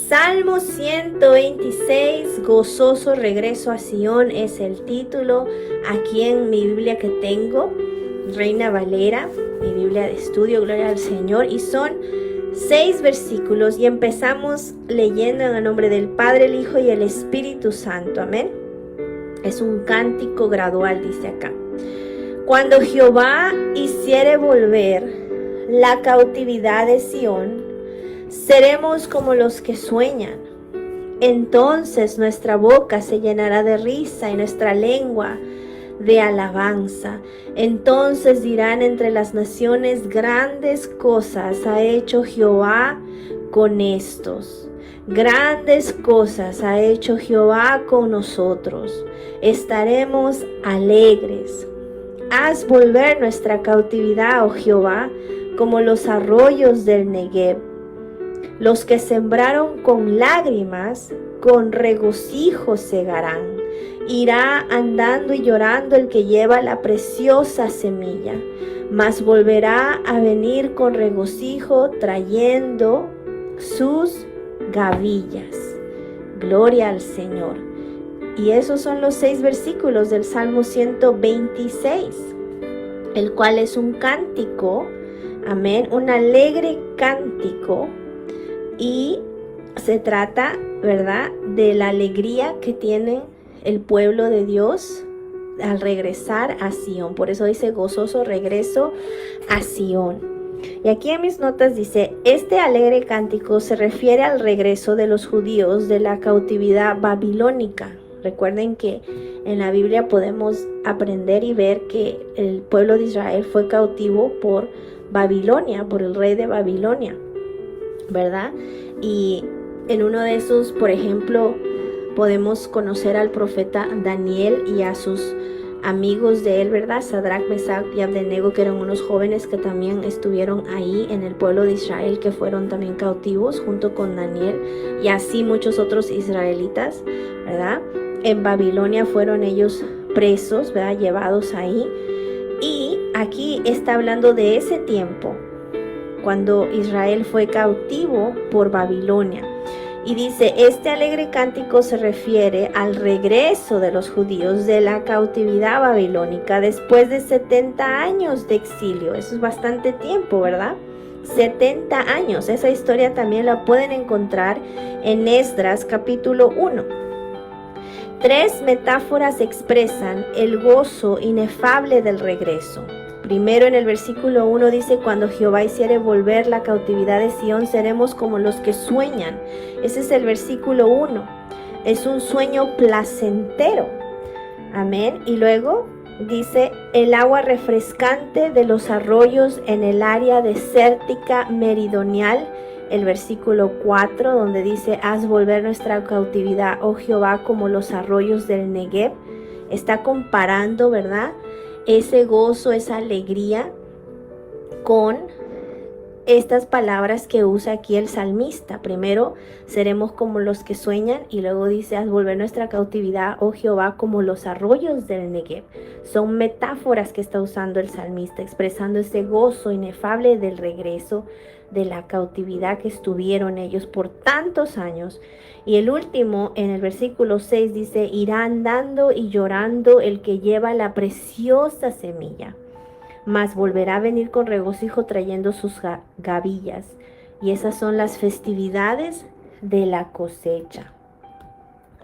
Salmo 126, gozoso regreso a Sion, es el título aquí en mi Biblia que tengo, Reina Valera, mi Biblia de estudio, gloria al Señor, y son 6 versículos y empezamos leyendo en el nombre del Padre, el Hijo y el Espíritu Santo, amén. Es un cántico gradual, dice acá. Cuando Jehová hiciere volver la cautividad de Sion, seremos como los que sueñan. Entonces nuestra boca se llenará de risa y nuestra lengua de alabanza. Entonces dirán entre las naciones, grandes cosas ha hecho Jehová con estos. Grandes cosas ha hecho Jehová con nosotros. Estaremos alegres. Haz volver nuestra cautividad, oh Jehová, como los arroyos del Negev. Los que sembraron con lágrimas, con regocijo segarán. Irá andando y llorando el que lleva la preciosa semilla, mas volverá a venir con regocijo trayendo sus gavillas. Gloria al Señor. Y esos son los 6 versículos del Salmo 126, el cual es un cántico, amén, un alegre cántico. Y se trata, ¿verdad?, de la alegría que tiene el pueblo de Dios al regresar a Sion. Por eso dice gozoso regreso a Sion. Y aquí en mis notas dice, este alegre cántico se refiere al regreso de los judíos de la cautividad babilónica. Recuerden que en la Biblia podemos aprender y ver que el pueblo de Israel fue cautivo por Babilonia, por el rey de Babilonia, ¿verdad? Y en uno de esos, por ejemplo, podemos conocer al profeta Daniel y a sus amigos de él, ¿verdad? Sadrach, Mesach y Abednego, que eran unos jóvenes que también estuvieron ahí en el pueblo de Israel, que fueron también cautivos junto con Daniel, y así muchos otros israelitas, ¿verdad? En Babilonia fueron ellos presos, ¿verdad? Llevados ahí. Y aquí está hablando de ese tiempo, cuando Israel fue cautivo por Babilonia. Y dice, este alegre cántico se refiere al regreso de los judíos de la cautividad babilónica después de 70 años de exilio. Eso es bastante tiempo, ¿verdad? 70 años. Esa historia también la pueden encontrar en Esdras capítulo 1. 3 metáforas expresan el gozo inefable del regreso. Primero, en el versículo 1 dice, cuando Jehová hiciere volver la cautividad de Sion, seremos como los que sueñan. Ese es el versículo 1. Es un sueño placentero. Amén. Y luego dice, el agua refrescante de los arroyos en el área desértica meridional. El versículo 4, donde dice, haz volver nuestra cautividad, oh Jehová, como los arroyos del Negev. Está comparando, ¿verdad?, ese gozo, esa alegría con estas palabras que usa aquí el salmista. Primero, seremos como los que sueñan, y luego dice, haz volver nuestra cautividad, oh Jehová, como los arroyos del Negev. Son metáforas que está usando el salmista, expresando ese gozo inefable del regreso de la cautividad que estuvieron ellos por tantos años. Y el último, en el versículo 6, dice, irá andando y llorando el que lleva la preciosa semilla, mas volverá a venir con regocijo trayendo sus gavillas. Y esas son las festividades de la cosecha.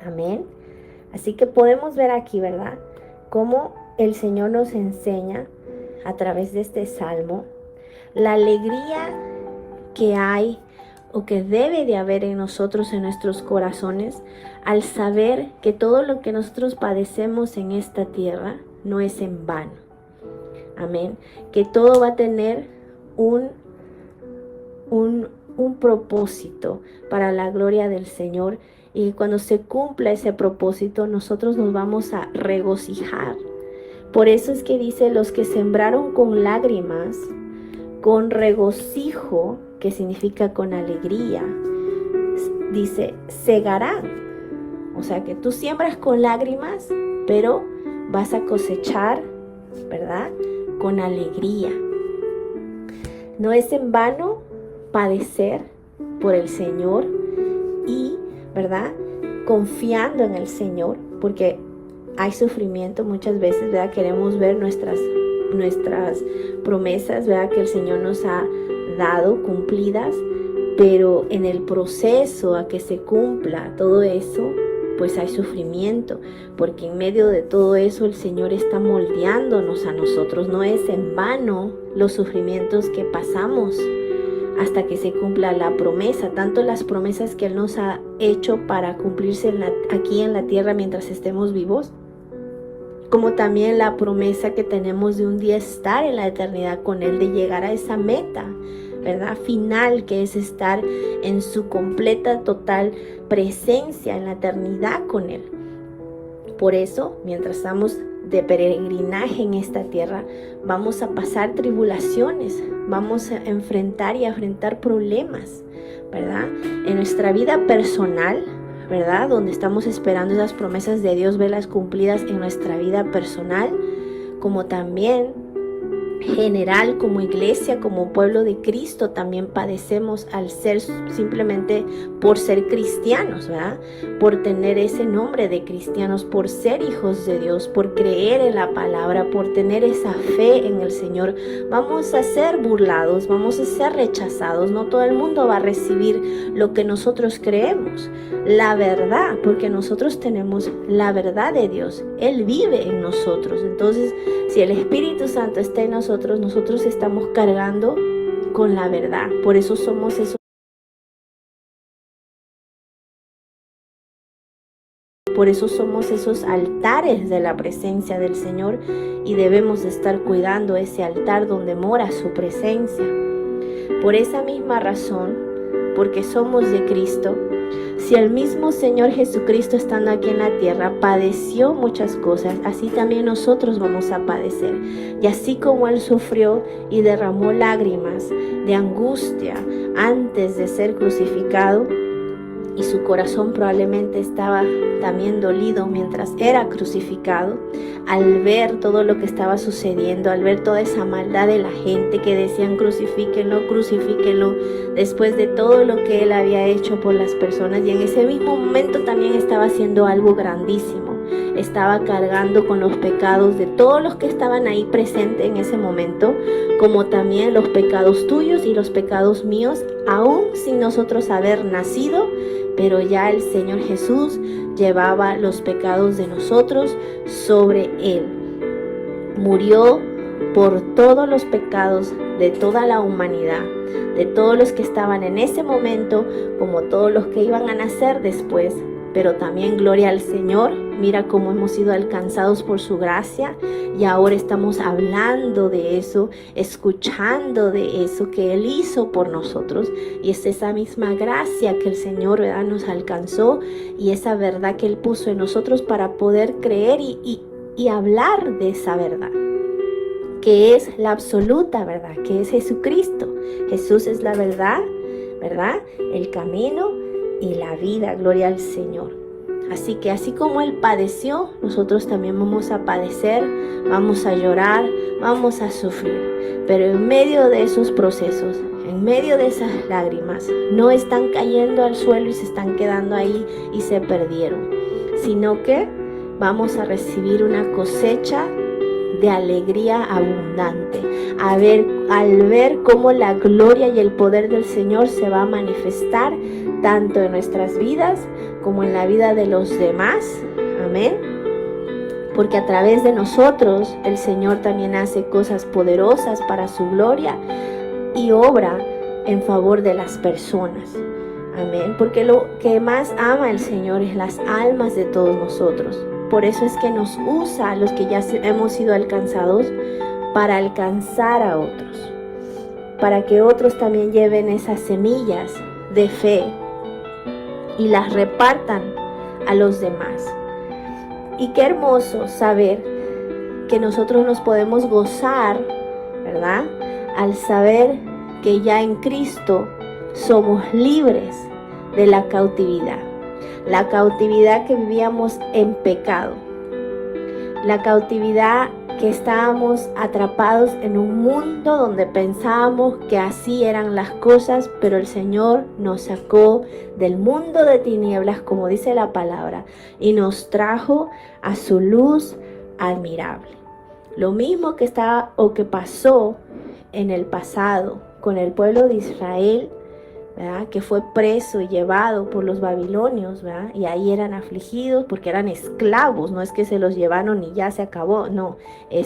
Amén. Así que podemos ver aquí, ¿verdad?, cómo el Señor nos enseña a través de este salmo la alegría que hay o que debe de haber en nosotros, en nuestros corazones, al saber que todo lo que nosotros padecemos en esta tierra no es en vano. Amén. Que todo va a tener un propósito para la gloria del Señor, y cuando se cumpla ese propósito nosotros nos vamos a regocijar. Por eso es que dice, los que sembraron con lágrimas, con regocijo, que significa con alegría, dice, segarán. O sea que tú siembras con lágrimas, pero vas a cosechar, ¿verdad?, con alegría. No es en vano padecer, por el Señor y, ¿verdad?, confiando en el Señor, porque hay sufrimiento muchas veces, ¿verdad? Queremos ver nuestras promesas, ¿verdad?, que el Señor nos ha dado cumplidas, pero en el proceso a que se cumpla todo eso, pues hay sufrimiento, porque en medio de todo eso el Señor está moldeándonos a nosotros. No es en vano los sufrimientos que pasamos hasta que se cumpla la promesa, tanto las promesas que Él nos ha hecho para cumplirse aquí en la tierra mientras estemos vivos, como también la promesa que tenemos de un día estar en la eternidad con Él, de llegar a esa meta, ¿verdad?, final, que es estar en su completa, total presencia en la eternidad con Él. Por eso, mientras estamos de peregrinaje en esta tierra, vamos a pasar tribulaciones, vamos a enfrentar problemas, ¿verdad? En nuestra vida personal, ¿verdad?, donde estamos esperando esas promesas de Dios, verlas cumplidas en nuestra vida personal, como también general, como iglesia, como pueblo de Cristo, también padecemos al ser simplemente por ser cristianos, ¿verdad?, por tener ese nombre de cristianos, por ser hijos de Dios, por creer en la palabra, por tener esa fe en el Señor. Vamos a ser burlados, vamos a ser rechazados. No todo el mundo va a recibir lo que nosotros creemos, la verdad, porque nosotros tenemos la verdad de Dios. Él vive en nosotros. Entonces, si el Espíritu Santo está en nosotros estamos cargando con la verdad. Por eso somos esos altares de la presencia del Señor, y debemos de estar cuidando ese altar donde mora su presencia. Por esa misma razón, porque somos de Cristo, si el mismo Señor Jesucristo, estando aquí en la tierra, padeció muchas cosas, así también nosotros vamos a padecer. Y así como Él sufrió y derramó lágrimas de angustia antes de ser crucificado, y su corazón probablemente estaba también dolido mientras era crucificado, al ver todo lo que estaba sucediendo, al ver toda esa maldad de la gente que decían crucifíquenlo, crucifíquenlo, después de todo lo que Él había hecho por las personas. Y en ese mismo momento también estaba haciendo algo grandísimo, estaba cargando con los pecados de todos los que estaban ahí presentes en ese momento, como también los pecados tuyos y los pecados míos, aún sin nosotros haber nacido, pero ya el Señor Jesús llevaba los pecados de nosotros sobre Él. Murió por todos los pecados de toda la humanidad, de todos los que estaban en ese momento, como todos los que iban a nacer después. Pero también gloria al Señor, mira cómo hemos sido alcanzados por su gracia, y ahora estamos hablando de eso, escuchando de eso que Él hizo por nosotros, y es esa misma gracia que el Señor, ¿verdad?, nos alcanzó, y esa verdad que Él puso en nosotros para poder creer y hablar de esa verdad, que es la absoluta verdad, que es Jesucristo. Jesús es la verdad, ¿verdad?, el camino y la vida, gloria al Señor. Así que así como Él padeció, nosotros también vamos a padecer, vamos a llorar, vamos a sufrir. Pero en medio de esos procesos, en medio de esas lágrimas, no están cayendo al suelo y se están quedando ahí y se perdieron, sino que vamos a recibir una cosecha de alegría abundante, al ver cómo la gloria y el poder del Señor se va a manifestar tanto en nuestras vidas como en la vida de los demás. Amén. Porque a través de nosotros el Señor también hace cosas poderosas para su gloria y obra en favor de las personas. Amén. Porque lo que más ama el Señor es las almas de todos nosotros. Por eso es que nos usa a los que ya hemos sido alcanzados para alcanzar a otros, para que otros también lleven esas semillas de fe y las repartan a los demás. Y qué hermoso saber que nosotros nos podemos gozar, ¿verdad?, al saber que ya en Cristo somos libres de la cautividad que vivíamos en pecado, la cautividad que estábamos atrapados en un mundo donde pensábamos que así eran las cosas, pero el Señor nos sacó del mundo de tinieblas, como dice la palabra, y nos trajo a su luz admirable. Lo mismo que estaba o que pasó en el pasado con el pueblo de Israel, ¿verdad? Que fue preso y llevado por los babilonios, ¿verdad? Y ahí eran afligidos porque eran esclavos, no es que se los llevaron y ya se acabó, no,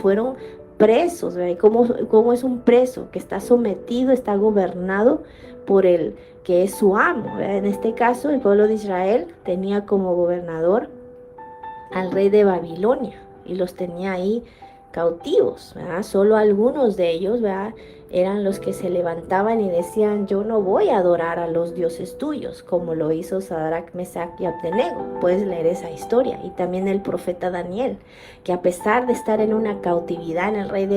fueron presos, ¿verdad? ¿Y cómo es un preso? Que está sometido, está gobernado por el que es su amo, ¿verdad? En este caso el pueblo de Israel tenía como gobernador al rey de Babilonia y los tenía ahí cautivos, ¿verdad? Solo algunos de ellos, ¿verdad?, eran los que se levantaban y decían: yo no voy a adorar a los dioses tuyos, como lo hizo Sadrach, Mesach y Abednego. Puedes leer esa historia. Y también el profeta Daniel, que a pesar de estar en una cautividad en el rey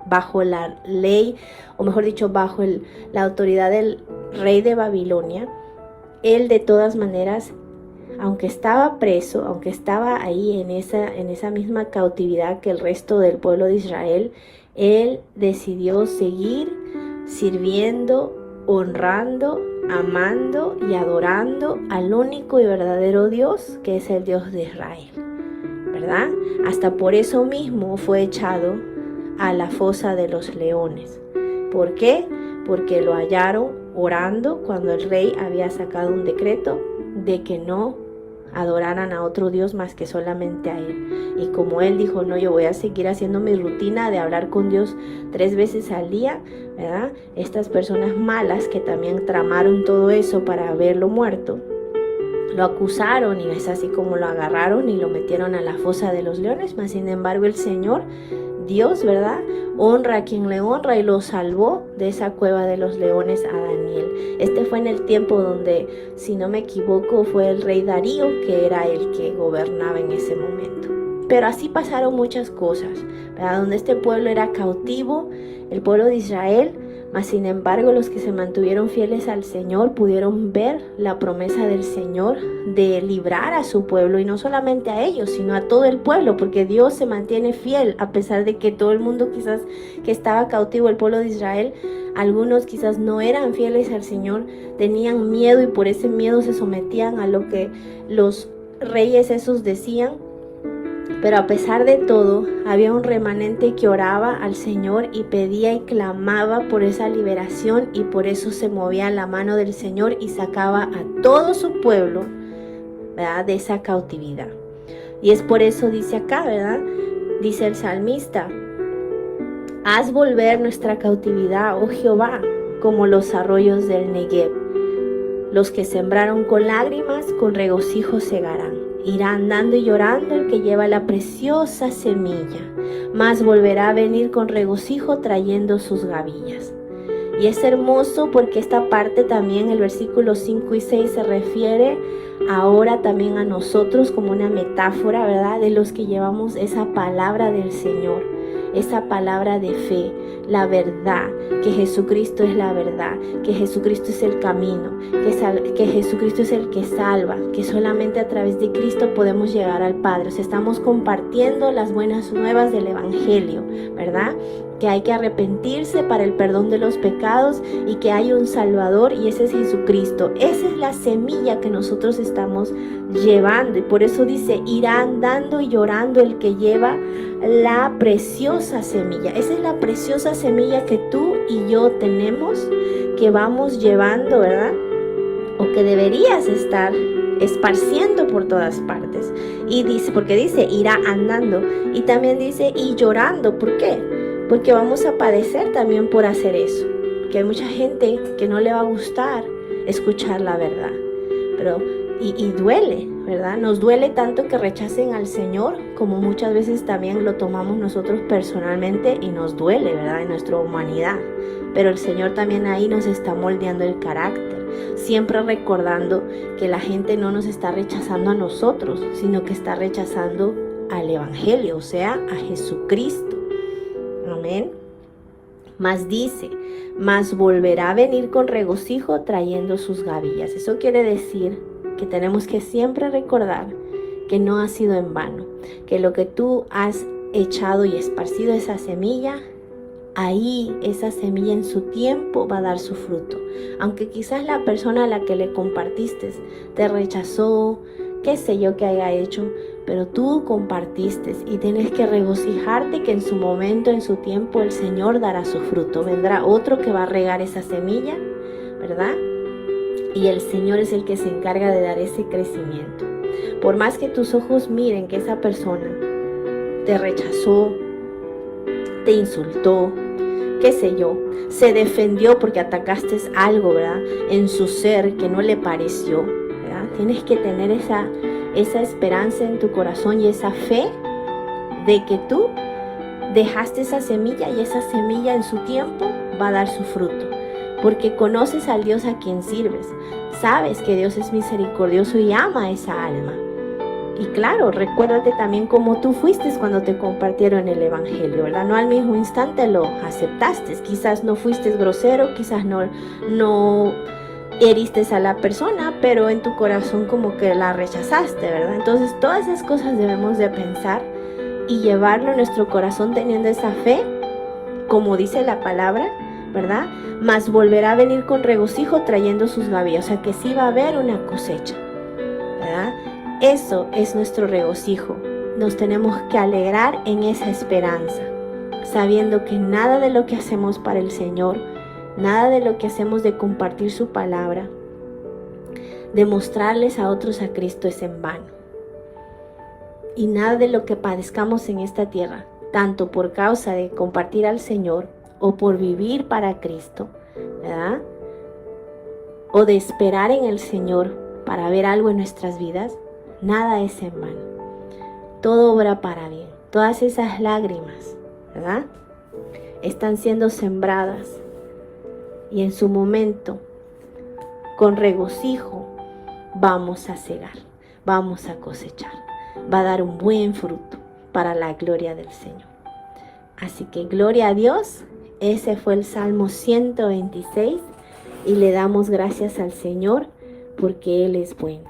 bajo la ley, o mejor dicho, bajo la autoridad del rey de Babilonia, él de todas maneras, aunque estaba preso, aunque estaba ahí en esa misma cautividad que el resto del pueblo de Israel, él decidió seguir sirviendo, honrando, amando y adorando al único y verdadero Dios, que es el Dios de Israel, ¿verdad? Hasta por eso mismo fue echado a la fosa de los leones. ¿Por qué? Porque lo hallaron orando cuando el rey había sacado un decreto de que no adoraran a otro Dios más que solamente a él. Y como él dijo: no, yo voy a seguir haciendo mi rutina de hablar con Dios 3 veces al día, ¿verdad? Estas personas malas que también tramaron todo eso para verlo muerto, lo acusaron, y es así como lo agarraron y lo metieron a la fosa de los leones. Mas sin embargo el Señor Dios, ¿verdad?, honra a quien le honra, y lo salvó de esa cueva de los leones a Daniel. Este fue en el tiempo donde, si no me equivoco, fue el rey Darío, que era el que gobernaba en ese momento. Pero así pasaron muchas cosas, ¿verdad?, donde este pueblo era cautivo, el pueblo de Israel. Mas sin embargo, los que se mantuvieron fieles al Señor pudieron ver la promesa del Señor de librar a su pueblo, y no solamente a ellos, sino a todo el pueblo, porque Dios se mantiene fiel a pesar de que todo el mundo quizás que estaba cautivo, el pueblo de Israel, algunos quizás no eran fieles al Señor, tenían miedo y por ese miedo se sometían a lo que los reyes esos decían. Pero a pesar de todo, había un remanente que oraba al Señor y pedía y clamaba por esa liberación, y por eso se movía la mano del Señor y sacaba a todo su pueblo, ¿verdad?, de esa cautividad. Y es por eso dice acá, ¿verdad?, dice el salmista: haz volver nuestra cautividad, oh Jehová, como los arroyos del Negev. Los que sembraron con lágrimas, con regocijo segarán. Irá andando y llorando el que lleva la preciosa semilla, mas volverá a venir con regocijo trayendo sus gavillas. Y es hermoso porque esta parte también, el versículo 5 y 6, se refiere ahora también a nosotros como una metáfora, ¿verdad?, de los que llevamos esa palabra del Señor, esa palabra de fe, la verdad, que Jesucristo es la verdad, que Jesucristo es el camino, que Jesucristo es el que salva, que solamente a través de Cristo podemos llegar al Padre. O sea, estamos compartiendo las buenas nuevas del Evangelio, ¿verdad?, que hay que arrepentirse para el perdón de los pecados y que hay un Salvador, y ese es Jesucristo. Esa es la semilla que nosotros estamos llevando, y por eso dice: irá andando y llorando el que lleva la preciosa semilla. Esa es la preciosa semilla que tú y yo tenemos, que vamos llevando, ¿verdad?, o que deberías estar esparciendo por todas partes. Y dice, porque dice irá andando, y también dice y llorando. ¿Por qué? Porque vamos a padecer también por hacer eso, que hay mucha gente que no le va a gustar escuchar la verdad, pero y duele, ¿verdad? Nos duele tanto que rechacen al Señor, como muchas veces también lo tomamos nosotros personalmente y nos duele, ¿verdad?, en nuestra humanidad. Pero el Señor también ahí nos está moldeando el carácter, siempre recordando que la gente no nos está rechazando a nosotros, sino que está rechazando al Evangelio, o sea, a Jesucristo. Amén. Mas dice: mas volverá a venir con regocijo trayendo sus gavillas. Eso quiere decir que tenemos que siempre recordar que no ha sido en vano, que lo que tú has echado y esparcido esa semilla, ahí esa semilla en su tiempo va a dar su fruto. Aunque quizás la persona a la que le compartiste te rechazó, qué sé yo que haya hecho, pero tú compartiste y tienes que regocijarte que en su momento, en su tiempo, el Señor dará su fruto. Vendrá otro que va a regar esa semilla, ¿verdad? Y el Señor es el que se encarga de dar ese crecimiento. Por más que tus ojos miren que esa persona te rechazó, te insultó, qué sé yo, se defendió porque atacaste algo, ¿verdad? En su ser que no le pareció, ¿verdad? Tienes que tener esa esperanza en tu corazón y esa fe de que tú dejaste esa semilla y esa semilla en su tiempo va a dar su fruto. Porque conoces al Dios a quien sirves. Sabes que Dios es misericordioso y ama a esa alma. Y claro, recuérdate también cómo tú fuiste cuando te compartieron el evangelio, ¿verdad? No al mismo instante lo aceptaste. Quizás no fuiste grosero, quizás no heriste a la persona, pero en tu corazón como que la rechazaste, ¿verdad? Entonces todas esas cosas debemos de pensar y llevarlo en nuestro corazón teniendo esa fe, como dice la palabra, ¿verdad? Mas volverá a venir con regocijo trayendo sus gavillas. O sea que sí va a haber una cosecha, ¿verdad? Eso es nuestro regocijo. Nos tenemos que alegrar en esa esperanza, sabiendo que nada de lo que hacemos para el Señor, nada de lo que hacemos de compartir su palabra, de mostrarles a otros a Cristo es en vano. Y nada de lo que padezcamos en esta tierra, tanto por causa de compartir al Señor o por vivir para Cristo, ¿verdad? O de esperar en el Señor para ver algo en nuestras vidas, nada es en vano. Todo obra para bien. Todas esas lágrimas, ¿verdad? Están siendo sembradas y en su momento, con regocijo, vamos a cegar, vamos a cosechar. Va a dar un buen fruto para la gloria del Señor. Así que gloria a Dios. Ese fue el Salmo 126 y le damos gracias al Señor porque Él es bueno.